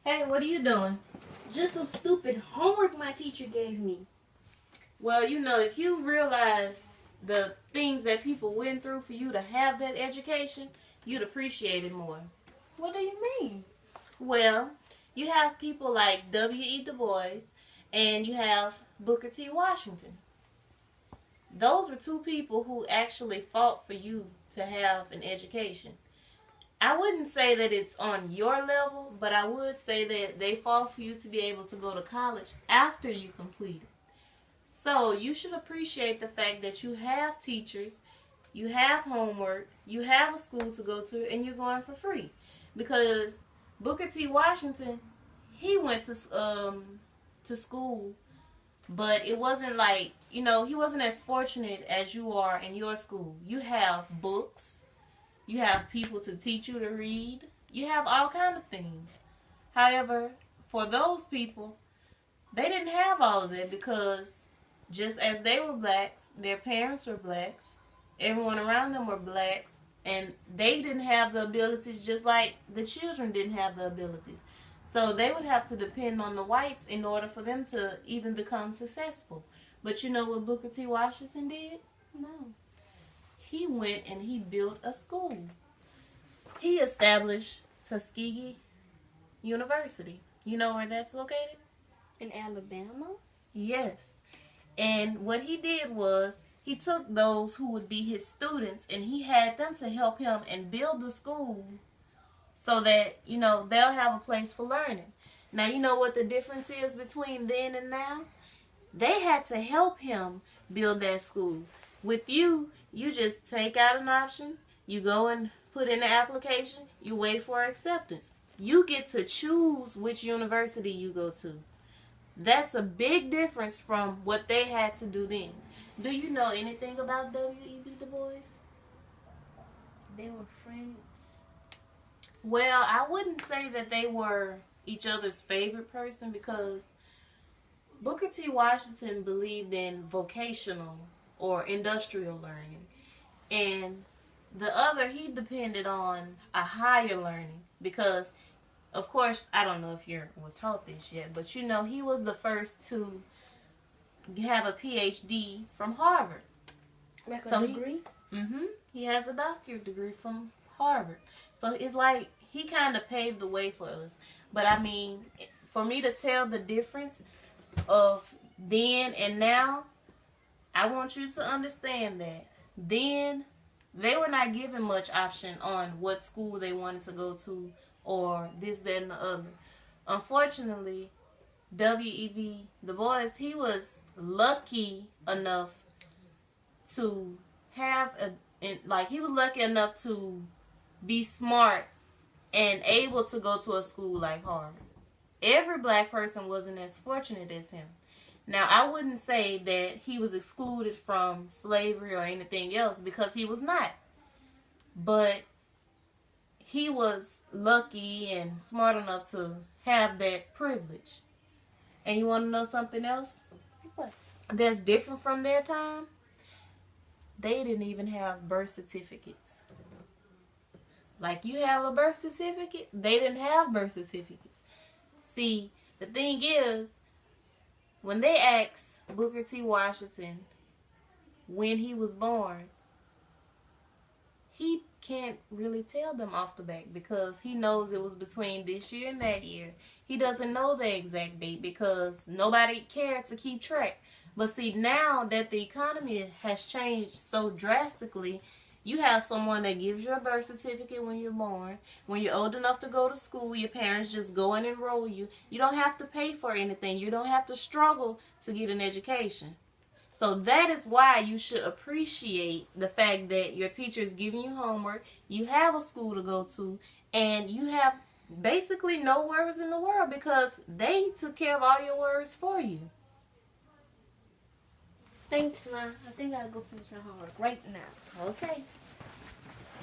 Hey, what are you doing? Just some stupid homework my teacher gave me. Well, you know, if you realize the things that people went through for you to have that education, you'd appreciate it more. What do you mean? Well, you have people like W.E. Du Bois and you have Booker T. Washington. Those were two people who actually fought for you to have an education. I wouldn't say that it's on your level, but I would say that they fought for you to be able to go to college after you complete it. So you should appreciate the fact that you have teachers, you have homework, you have a school to go to, and you're going for free. Because Booker T. Washington, he went to school, but it wasn't like, you know, he wasn't as fortunate as you are in your school. You have books, you have people to teach you to read, you have all kinds of things. However, for those people, they didn't have all of that because just as they were blacks, their parents were blacks, everyone around them were blacks, and they didn't have the abilities just like the children didn't have the abilities. So they would have to depend on the whites in order for them to even become successful. But you know what Booker T. Washington did? No. He went and he built a school. He established Tuskegee University. You know where that's located? In Alabama? Yes. And what he did was he took those who would be his students and he had them to help him and build the school so that, you know, they'll have a place for learning. Now, you know what the difference is between then and now? They had to help him build that school. With you, you just take out an option, you go and put in the application, you wait for acceptance. You get to choose which university you go to. That's a big difference from what they had to do then. Do you know anything about W.E.B. Du Bois? They were friends. Well, I wouldn't say that they were each other's favorite person because Booker T. Washington believed in vocational or industrial learning. And the other, he depended on a higher learning because, of course, I don't know if you were taught this yet, but you know, he was the first to have a PhD from Harvard. Like a degree? He has a doctorate degree from Harvard. So it's like he kind of paved the way for us. But I mean, for me to tell the difference of then and now, I want you to understand that then they were not given much option on what school they wanted to go to or this, that, and the other. Unfortunately, W.E.B. Du Bois, he was lucky enough to have he was lucky enough to be smart and able to go to a school like Harvard. Every black person wasn't as fortunate as him. Now, I wouldn't say that he was excluded from slavery or anything else because he was not. But he was lucky and smart enough to have that privilege. And you want to know something else? What? That's different from their time? They didn't even have birth certificates. Like you have a birth certificate, they didn't have birth certificates. See, the thing is, when they asked Booker T. Washington when he was born, he can't really tell them off the back because he knows it was between this year and that year. He doesn't know the exact date because nobody cared to keep track. But see, now that the economy has changed so drastically, you have someone that gives you a birth certificate when you're born. When you're old enough to go to school, your parents just go and enroll you. You don't have to pay for anything. You don't have to struggle to get an education. So that is why you should appreciate the fact that your teacher is giving you homework, you have a school to go to, and you have basically no worries in the world because they took care of all your worries for you. Thanks, Ma. I think I'll go finish my homework right now. Okay.